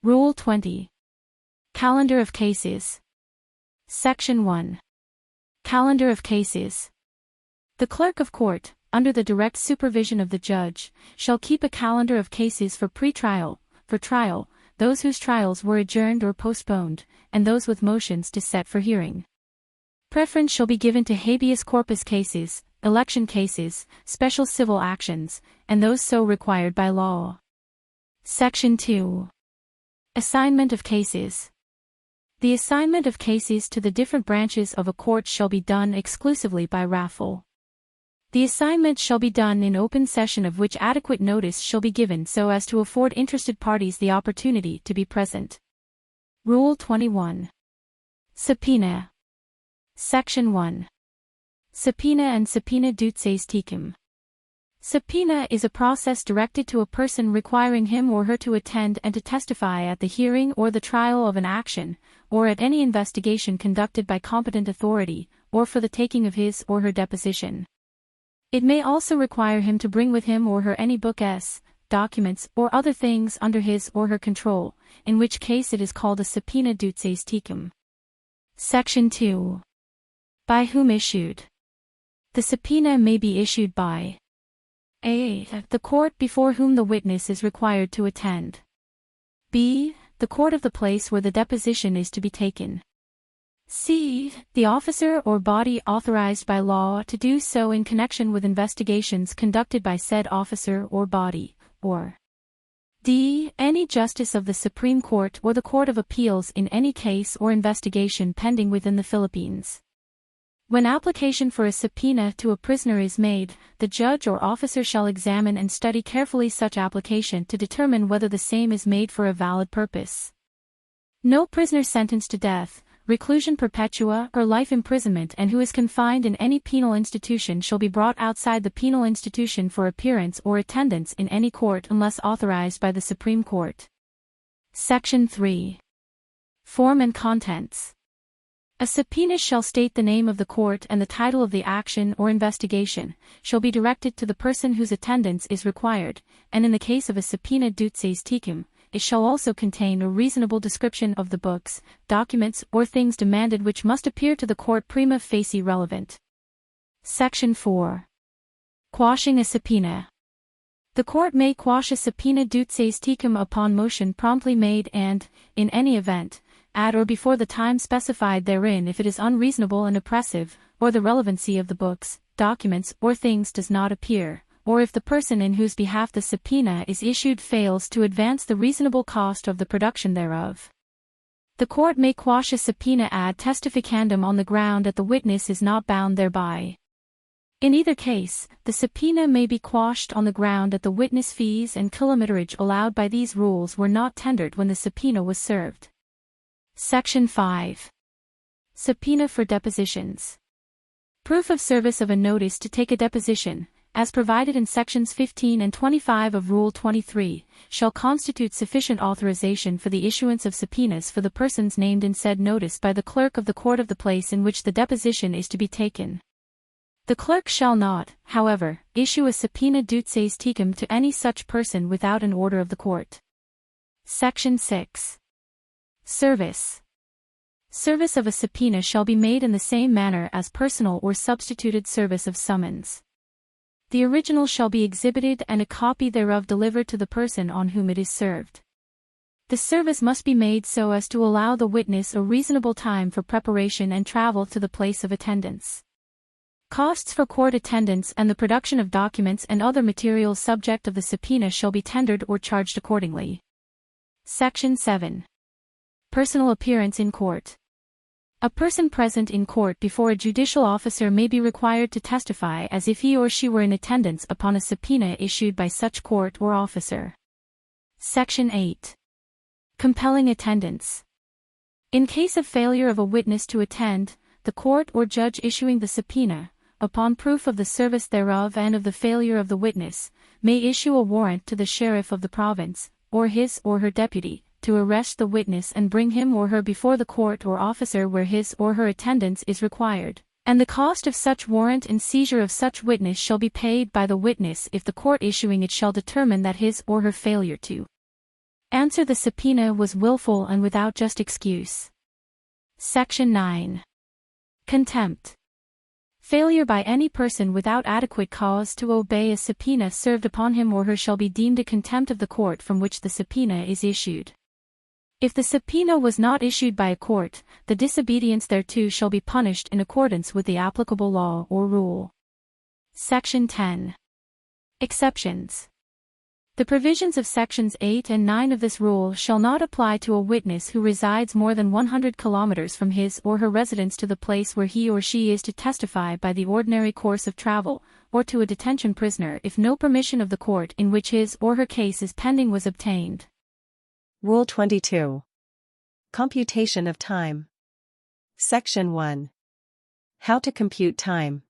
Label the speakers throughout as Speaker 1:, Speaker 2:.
Speaker 1: Rule 20. Calendar of cases. Section 1. Calendar of cases. The clerk of court, under the direct supervision of the judge, shall keep a calendar of cases for pre-trial, for trial, those whose trials were adjourned or postponed, and those with motions to set for hearing. Preference shall be given to habeas corpus cases, election cases, special civil actions, and those so required by law. Section 2. Assignment of cases. The assignment of cases to the different branches of a court shall be done exclusively by raffle. The assignment shall be done in open session, of which adequate notice shall be given so as to afford interested parties the opportunity to be present. Rule 21. Subpoena. Section 1. Subpoena and subpoena dutes tecum. Subpoena is a process directed to a person requiring him or her to attend and to testify at the hearing or the trial of an action, or at any investigation conducted by competent authority, or for the taking of his or her deposition. It may also require him to bring with him or her any books, documents, or other things under his or her control, in which case it is called a subpoena dutes tecum. Section 2. By whom issued. The subpoena may be issued by a. The court before whom the witness is required to attend. b. The court of the place where the deposition is to be taken. c. The officer or body authorized by law to do so in connection with investigations conducted by said officer or body, or d. Any justice of the Supreme Court or the Court of Appeals in any case or investigation pending within the Philippines. When application for a subpoena to a prisoner is made, the judge or officer shall examine and study carefully such application to determine whether the same is made for a valid purpose. No prisoner sentenced to death, reclusion perpetua, or life imprisonment and who is confined in any penal institution shall be brought outside the penal institution for appearance or attendance in any court unless authorized by the Supreme Court. Section 3. Form and contents. A subpoena shall state the name of the court and the title of the action or investigation, shall be directed to the person whose attendance is required, and in the case of a subpoena dutes tecum, it shall also contain a reasonable description of the books, documents, or things demanded which must appear to the court prima facie relevant. Section 4. Quashing a subpoena. The court may quash a subpoena dutes tecum upon motion promptly made and, in any event, at or before the time specified therein if it is unreasonable and oppressive, or the relevancy of the books, documents, or things does not appear, or if the person in whose behalf the subpoena is issued fails to advance the reasonable cost of the production thereof. The court may quash a subpoena ad testificandum on the ground that the witness is not bound thereby. In either case, the subpoena may be quashed on the ground that the witness fees and kilometerage allowed by these rules were not tendered when the subpoena was served. Section 5. Subpoena for depositions. Proof of service of a notice to take a deposition, as provided in sections 15 and 25 of Rule 23, shall constitute sufficient authorization for the issuance of subpoenas for the persons named in said notice by the clerk of the court of the place in which the deposition is to be taken. The clerk shall not, however, issue a subpoena dutes tecum to any such person without an order of the court. Section 6. Service. Service of a subpoena shall be made in the same manner as personal or substituted service of summons. The original shall be exhibited and a copy thereof delivered to the person on whom it is served. The service must be made so as to allow the witness a reasonable time for preparation and travel to the place of attendance. Costs for court attendance and the production of documents and other materials subject of the subpoena shall be tendered or charged accordingly. Section 7. Personal appearance in court. A person present in court before a judicial officer may be required to testify as if he or she were in attendance upon a subpoena issued by such court or officer. Section 8. Compelling attendance. In case of failure of a witness to attend, the court or judge issuing the subpoena, upon proof of the service thereof and of the failure of the witness, may issue a warrant to the sheriff of the province, or his or her deputy, to arrest the witness and bring him or her before the court or officer where his or her attendance is required, and the cost of such warrant and seizure of such witness shall be paid by the witness if the court issuing it shall determine that his or her failure to Answer: the subpoena was willful and without just excuse. Section 9. Contempt. Failure by any person without adequate cause to obey a subpoena served upon him or her shall be deemed a contempt of the court from which the subpoena is issued. If the subpoena was not issued by a court, the disobedience thereto shall be punished in accordance with the applicable law or rule. Section 10. Exceptions. The provisions of Sections 8 and 9 of this rule shall not apply to a witness who resides more than 100 kilometers from his or her residence to the place where he or she is to testify by the ordinary course of travel, or to a detention prisoner if no permission of the court in which his or her case is pending was obtained.
Speaker 2: Rule 22. Computation of time. Section 1. How to compute time.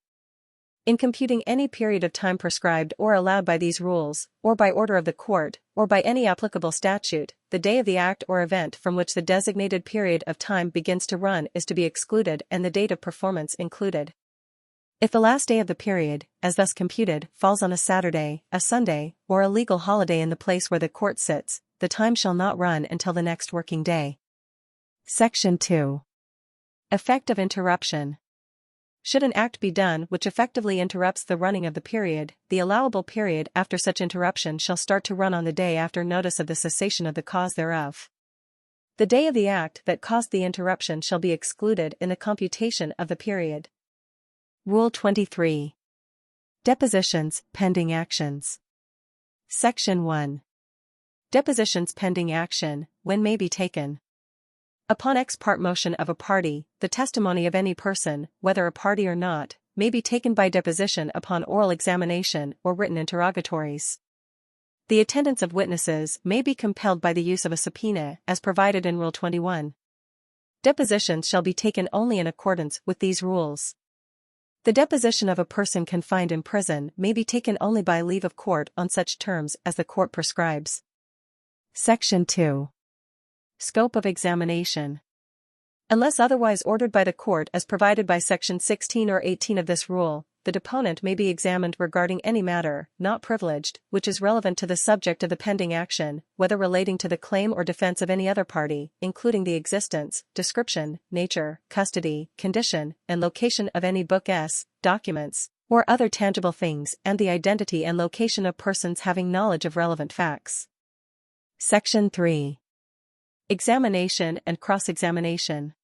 Speaker 2: In computing any period of time prescribed or allowed by these rules, or by order of the court, or by any applicable statute, the day of the act or event from which the designated period of time begins to run is to be excluded and the date of performance included. If the last day of the period, as thus computed, falls on a Saturday, a Sunday, or a legal holiday in the place where the court sits, the time shall not run until the next working day. Section 2. Effect of interruption. Should an act be done which effectively interrupts the running of the period, the allowable period after such interruption shall start to run on the day after notice of the cessation of the cause thereof. The day of the act that caused the interruption shall be excluded in the computation of the period. Rule 23. Depositions, pending actions. Section 1. Depositions pending action, when may be taken. Upon ex parte motion of a party, the testimony of any person, whether a party or not, may be taken by deposition upon oral examination or written interrogatories. The attendance of witnesses may be compelled by the use of a subpoena as provided in Rule 21. Depositions shall be taken only in accordance with these rules. The deposition of a person confined in prison may be taken only by leave of court on such terms as the court prescribes. Section 2. Scope of examination. Unless otherwise ordered by the court as provided by Section 16 or 18 of this rule, the deponent may be examined regarding any matter, not privileged, which is relevant to the subject of the pending action, whether relating to the claim or defense of any other party, including the existence, description, nature, custody, condition, and location of any Book S, documents, or other tangible things, and the identity and location of persons having knowledge of relevant facts. Section 3. Examination and cross-examination.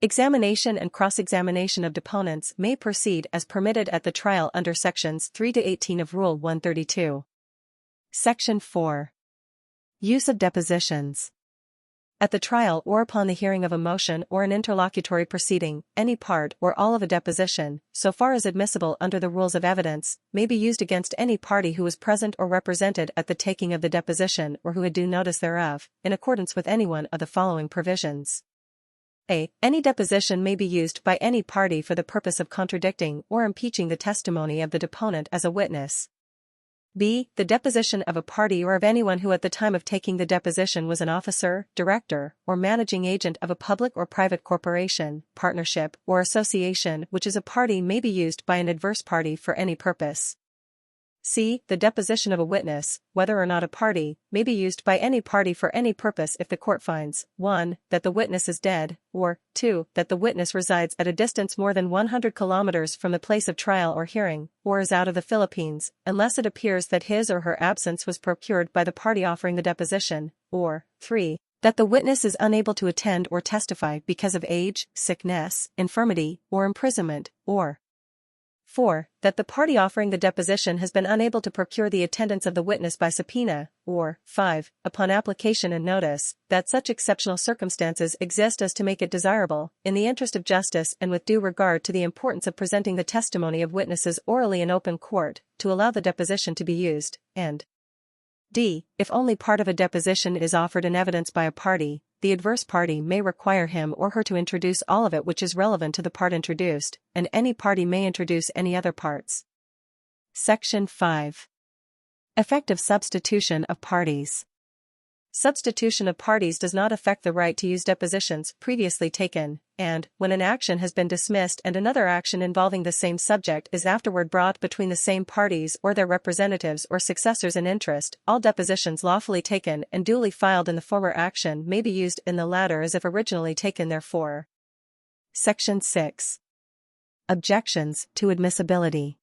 Speaker 2: Examination and cross-examination of deponents may proceed as permitted at the trial under Sections 3 to 18 of Rule 132. Section 4. Use of depositions. At the trial or upon the hearing of a motion or an interlocutory proceeding, any part or all of a deposition, so far as admissible under the rules of evidence, may be used against any party who was present or represented at the taking of the deposition or who had due notice thereof, in accordance with any one of the following provisions. A. Any deposition may be used by any party for the purpose of contradicting or impeaching the testimony of the deponent as a witness. B. The deposition of a party or of anyone who at the time of taking the deposition was an officer, director, or managing agent of a public or private corporation, partnership, or association which is a party may be used by an adverse party for any purpose. C. The deposition of a witness, whether or not a party, may be used by any party for any purpose if the court finds 1. That the witness is dead, or 2. That the witness resides at a distance more than 100 kilometers from the place of trial or hearing, or is out of the Philippines, unless it appears that his or her absence was procured by the party offering the deposition, or 3. That the witness is unable to attend or testify because of age, sickness, infirmity, or imprisonment, or 4. That the party offering the deposition has been unable to procure the attendance of the witness by subpoena, or 5. Upon application and notice, that such exceptional circumstances exist as to make it desirable, in the interest of justice and with due regard to the importance of presenting the testimony of witnesses orally in open court, to allow the deposition to be used, and D. If only part of a deposition is offered in evidence by a party, the adverse party may require him or her to introduce all of it which is relevant to the part introduced, and any party may introduce any other parts. Section 5. Effective substitution of parties. Substitution of parties does not affect the right to use depositions previously taken, and, when an action has been dismissed and another action involving the same subject is afterward brought between the same parties or their representatives or successors in interest, all depositions lawfully taken and duly filed in the former action may be used in the latter as if originally taken therefore. Section 6. Objections to admissibility.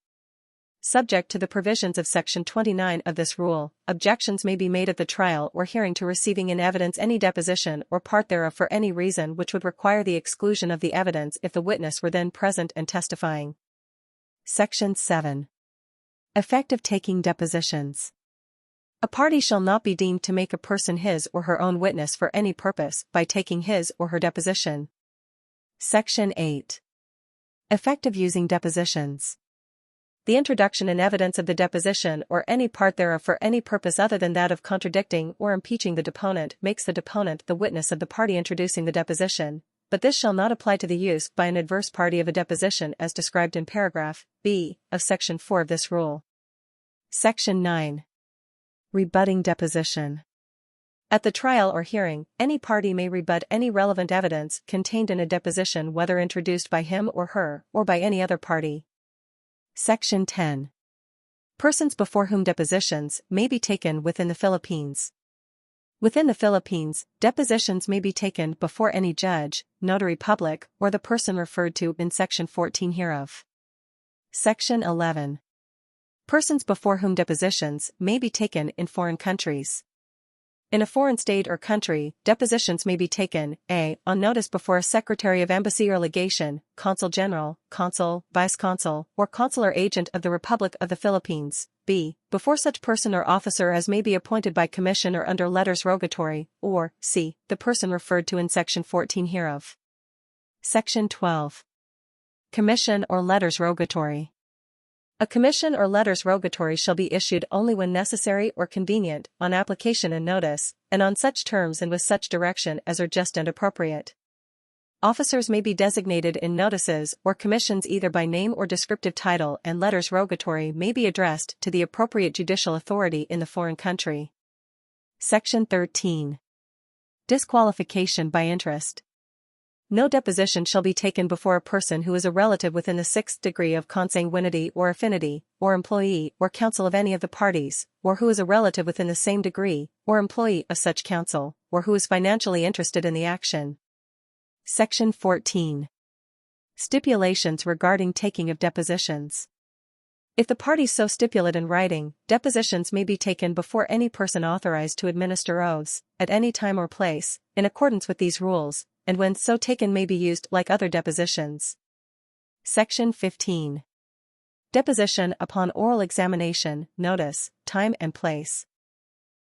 Speaker 2: Subject to the provisions of Section 29 of this rule, objections may be made at the trial or hearing to receiving in evidence any deposition or part thereof for any reason which would require the exclusion of the evidence if the witness were then present and testifying. Section 7. Effect of taking depositions. A party shall not be deemed to make a person his or her own witness for any purpose by taking his or her deposition. Section 8. Effect of using depositions. The introduction in evidence of the deposition or any part thereof for any purpose other than that of contradicting or impeaching the deponent makes the deponent the witness of the party introducing the deposition, but this shall not apply to the use by an adverse party of a deposition as described in paragraph B of Section 4 of this rule. Section 9. Rebutting deposition. At the trial or hearing, any party may rebut any relevant evidence contained in a deposition whether introduced by him or her or by any other party. Section 10. Persons before whom depositions may be taken within the Philippines. Within the Philippines, depositions may be taken before any judge, notary public, or the person referred to in Section 14 hereof. Section 11. Persons before whom depositions may be taken in foreign countries. In a foreign state or country, depositions may be taken, a. on notice before a secretary of embassy or legation, consul general, consul, vice-consul, or consular agent of the Republic of the Philippines, b. before such person or officer as may be appointed by commission or under letters rogatory, or c. the person referred to in Section 14 hereof. Section 12. Commission or letters rogatory. A commission or letters rogatory shall be issued only when necessary or convenient, on application and notice, and on such terms and with such direction as are just and appropriate. Officers may be designated in notices or commissions either by name or descriptive title, and letters rogatory may be addressed to the appropriate judicial authority in the foreign country. Section 13. Disqualification by interest. No deposition shall be taken before a person who is a relative within the 6th degree of consanguinity or affinity, or employee or counsel of any of the parties, or who is a relative within the same degree, or employee of such counsel, or who is financially interested in the action. Section 14. Stipulations regarding taking of depositions. If the parties so stipulate in writing, depositions may be taken before any person authorized to administer oaths, at any time or place, in accordance with these rules, and when so taken may be used like other depositions. Section 15. Deposition upon oral examination, notice, time and place.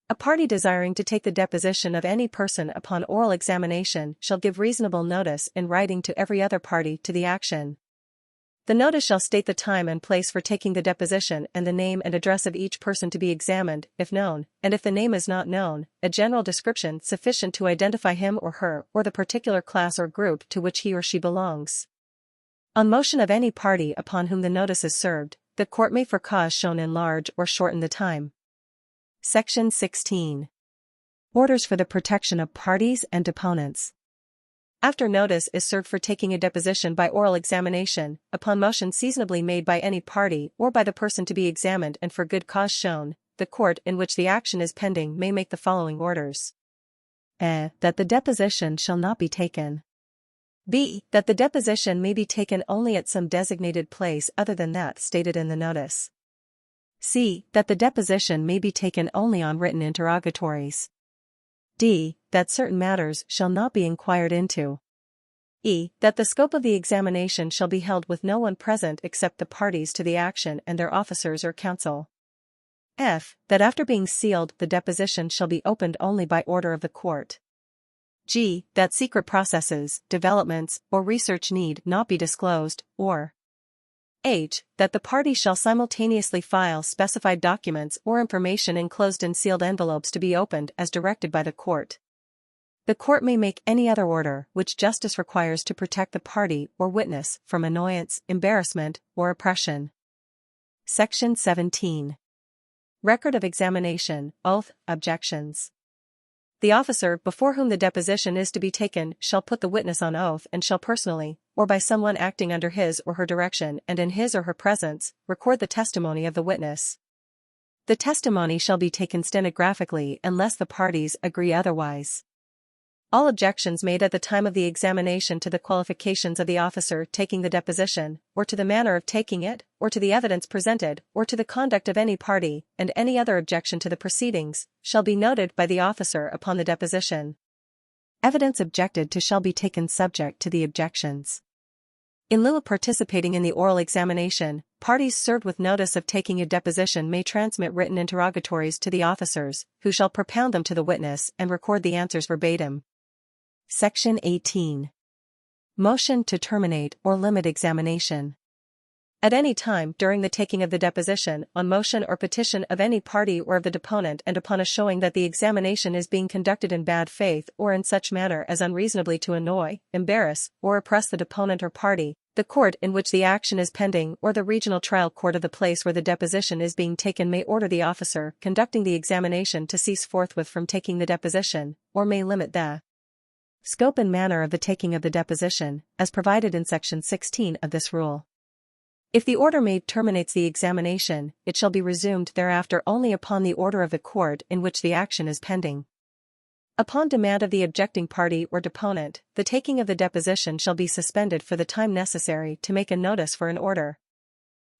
Speaker 2: A party desiring to take the deposition of any person upon oral examination shall give reasonable notice in writing to every other party to the action. The notice shall state the time and place for taking the deposition and the name and address of each person to be examined, if known, and if the name is not known, a general description sufficient to identify him or her or the particular class or group to which he or she belongs. On motion of any party upon whom the notice is served, the court may for cause shown enlarge or shorten the time. Section 16. Orders for the protection of parties and deponents. After notice is served for taking a deposition by oral examination, upon motion seasonably made by any party or by the person to be examined and for good cause shown, the court in which the action is pending may make the following orders. A. That the deposition shall not be taken. B. That the deposition may be taken only at some designated place other than that stated in the notice. C. That the deposition may be taken only on written interrogatories. D. That certain matters shall not be inquired into. E. That the scope of the examination shall be held with no one present except the parties to the action and their officers or counsel. F. That after being sealed the deposition shall be opened only by order of the court. G. That secret processes, developments, or research need not be disclosed, or H. That the party shall simultaneously file specified documents or information enclosed in sealed envelopes to be opened as directed by the court. The court may make any other order which justice requires to protect the party or witness from annoyance, embarrassment, or oppression. Section 17. Record of examination, oath, objections. The officer before whom the deposition is to be taken shall put the witness on oath and shall personally, or by someone acting under his or her direction and in his or her presence, record the testimony of the witness. The testimony shall be taken stenographically unless the parties agree otherwise. All objections made at the time of the examination to the qualifications of the officer taking the deposition, or to the manner of taking it, or to the evidence presented, or to the conduct of any party, and any other objection to the proceedings, shall be noted by the officer upon the deposition. Evidence objected to shall be taken subject to the objections. In lieu of participating in the oral examination, parties served with notice of taking a deposition may transmit written interrogatories to the officers, who shall propound them to the witness and record the answers verbatim. Section 18. Motion to terminate or limit examination. At any time during the taking of the deposition, on motion or petition of any party or of the deponent and upon a showing that the examination is being conducted in bad faith or in such manner as unreasonably to annoy, embarrass, or oppress the deponent or party, the court in which the action is pending or the regional trial court of the place where the deposition is being taken may order the officer conducting the examination to cease forthwith from taking the deposition, or may limit the scope and manner of the taking of the deposition, as provided in Section 16 of this rule. If the order made terminates the examination, it shall be resumed thereafter only upon the order of the court in which the action is pending. Upon demand of the objecting party or deponent, the taking of the deposition shall be suspended for the time necessary to make a notice for an order.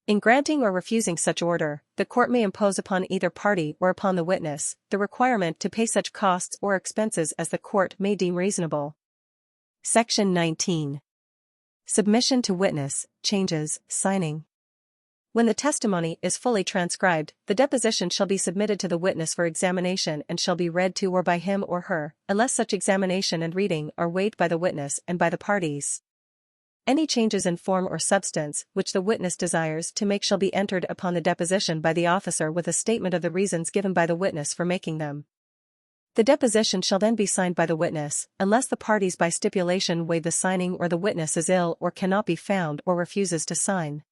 Speaker 2: In granting or refusing such order, the court may impose upon either party or upon the witness the requirement to pay such costs or expenses as the court may deem reasonable. Section 19. Submission to witness, changes, signing. When the testimony is fully transcribed, the deposition shall be submitted to the witness for examination and shall be read to or by him or her, unless such examination and reading are waived by the witness and by the parties. Any changes in form or substance which the witness desires to make shall be entered upon the deposition by the officer with a statement of the reasons given by the witness for making them. The deposition shall then be signed by the witness, unless the parties by stipulation waive the signing or the witness is ill or cannot be found or refuses to sign.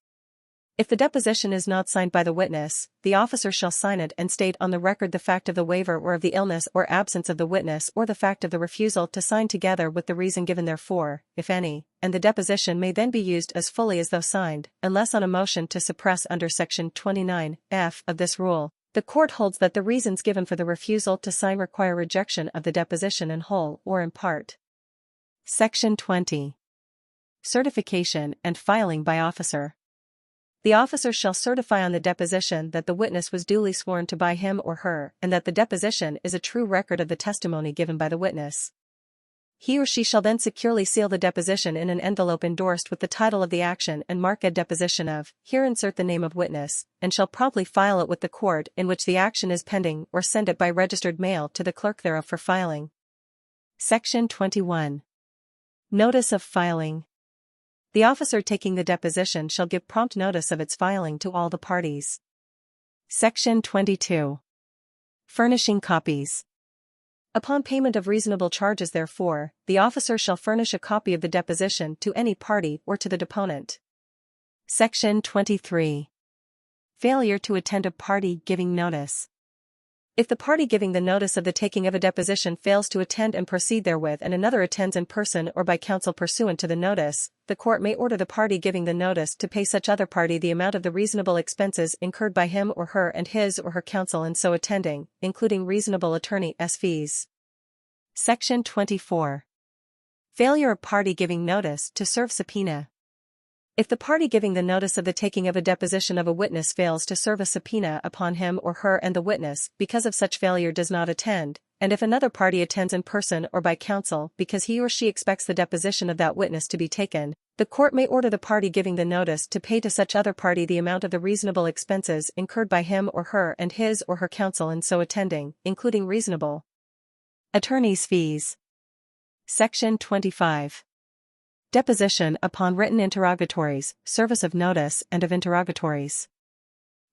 Speaker 2: If the deposition is not signed by the witness, the officer shall sign it and state on the record the fact of the waiver or of the illness or absence of the witness or the fact of the refusal to sign together with the reason given therefor, if any, and the deposition may then be used as fully as though signed, unless on a motion to suppress under Section 29(f) of this rule, the court holds that the reasons given for the refusal to sign require rejection of the deposition in whole or in part. Section 20. Certification and filing by officer. The officer shall certify on the deposition that the witness was duly sworn to by him or her and that the deposition is a true record of the testimony given by the witness. He or she shall then securely seal the deposition in an envelope endorsed with the title of the action and mark a deposition of, here insert the name of witness, and shall promptly file it with the court in which the action is pending or send it by registered mail to the clerk thereof for filing. Section 21. Notice of filing. The officer taking the deposition shall give prompt notice of its filing to all the parties. Section 22. Furnishing copies. Upon payment of reasonable charges therefor, the officer shall furnish a copy of the deposition to any party or to the deponent. Section 23. Failure to attend a party giving notice. If the party giving the notice of the taking of a deposition fails to attend and proceed therewith and another attends in person or by counsel pursuant to the notice, the court may order the party giving the notice to pay such other party the amount of the reasonable expenses incurred by him or her and his or her counsel in so attending, including reasonable attorney's fees. Section 24. Failure of party giving notice to serve subpoena. If the party giving the notice of the taking of a deposition of a witness fails to serve a subpoena upon him or her and the witness because of such failure does not attend, and if another party attends in person or by counsel because he or she expects the deposition of that witness to be taken, the court may order the party giving the notice to pay to such other party the amount of the reasonable expenses incurred by him or her and his or her counsel in so attending, including reasonable attorney's fees. Section 25. Deposition upon written interrogatories, service of notice and of interrogatories.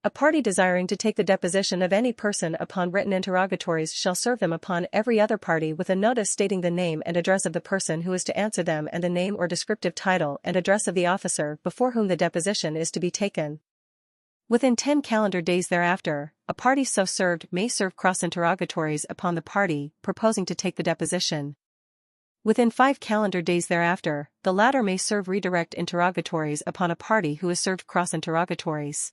Speaker 2: A party desiring to take the deposition of any person upon written interrogatories shall serve them upon every other party with a notice stating the name and address of the person who is to answer them and the name or descriptive title and address of the officer before whom the deposition is to be taken. Within 10 calendar days thereafter, a party so served may serve cross-interrogatories upon the party proposing to take the deposition. Within 5 calendar days thereafter, the latter may serve redirect interrogatories upon a party who is served cross-interrogatories.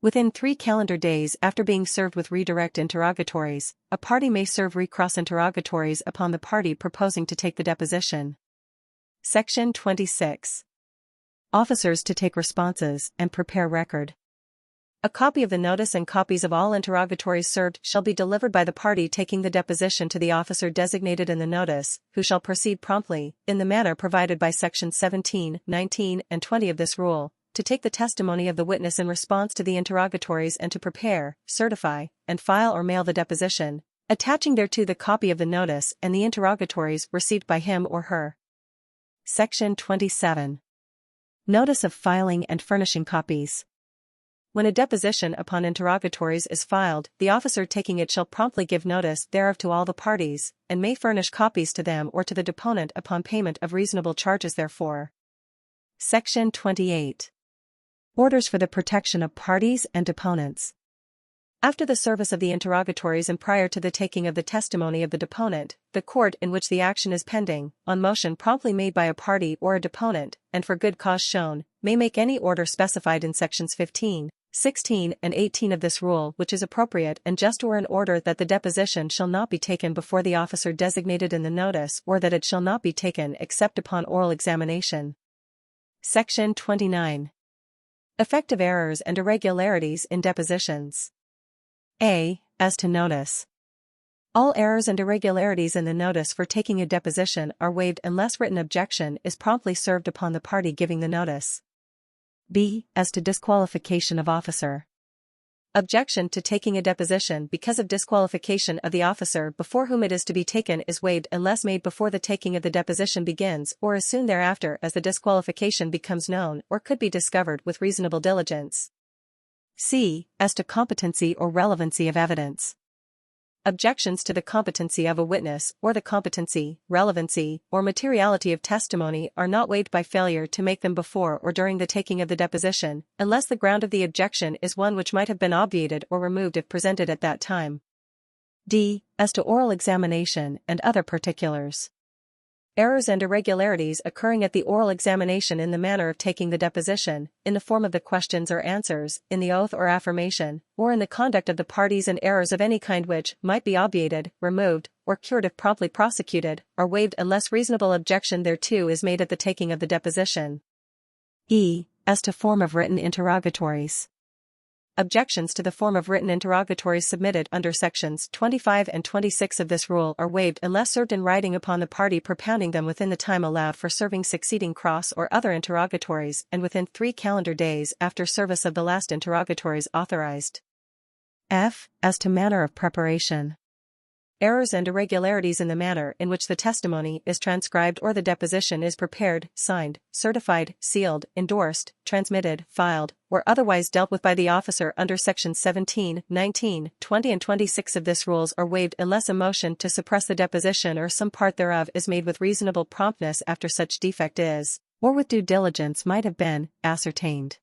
Speaker 2: Within 3 calendar days after being served with redirect interrogatories, a party may serve recross-interrogatories upon the party proposing to take the deposition. Section 26. Officers to take responses and prepare record. A copy of the notice and copies of all interrogatories served shall be delivered by the party taking the deposition to the officer designated in the notice, who shall proceed promptly, in the manner provided by sections 17, 19, and 20 of this rule, to take the testimony of the witness in response to the interrogatories and to prepare, certify, and file or mail the deposition, attaching thereto the copy of the notice and the interrogatories received by him or her. Section 27. Notice of filing and furnishing copies. When a deposition upon interrogatories is filed, the officer taking it shall promptly give notice thereof to all the parties, and may furnish copies to them or to the deponent upon payment of reasonable charges therefor. Section 28. Orders for the protection of parties and deponents. After the service of the interrogatories and prior to the taking of the testimony of the deponent, the court in which the action is pending, on motion promptly made by a party or a deponent, and for good cause shown, may make any order specified in sections 15, 16, and 18 of this rule which is appropriate and just, or an order that the deposition shall not be taken before the officer designated in the notice or that it shall not be taken except upon oral examination. Section 29. Effect of errors and irregularities in depositions. A. As to notice. All errors and irregularities in the notice for taking a deposition are waived unless written objection is promptly served upon the party giving the notice. B. As to disqualification of officer. Objection to taking a deposition because of disqualification of the officer before whom it is to be taken is waived unless made before the taking of the deposition begins or as soon thereafter as the disqualification becomes known or could be discovered with reasonable diligence. C. As to competency or relevancy of evidence. Objections to the competency of a witness or the competency, relevancy, or materiality of testimony are not waived by failure to make them before or during the taking of the deposition, unless the ground of the objection is one which might have been obviated or removed if presented at that time. D. As to oral examination and other particulars. Errors and irregularities occurring at the oral examination in the manner of taking the deposition, in the form of the questions or answers, in the oath or affirmation, or in the conduct of the parties, and errors of any kind which might be obviated, removed, or cured if promptly prosecuted, are waived unless reasonable objection thereto is made at the taking of the deposition. E. As to form of written interrogatories. Objections to the form of written interrogatories submitted under sections 25 and 26 of this rule are waived unless served in writing upon the party propounding them within the time allowed for serving succeeding cross or other interrogatories and within 3 calendar days after service of the last interrogatories authorized. F. As to manner of preparation. Errors and irregularities in the manner in which the testimony is transcribed or the deposition is prepared, signed, certified, sealed, endorsed, transmitted, filed, or otherwise dealt with by the officer under sections 17, 19, 20 and 26 of this rules are waived unless a motion to suppress the deposition or some part thereof is made with reasonable promptness after such defect is, or with due diligence might have been, ascertained.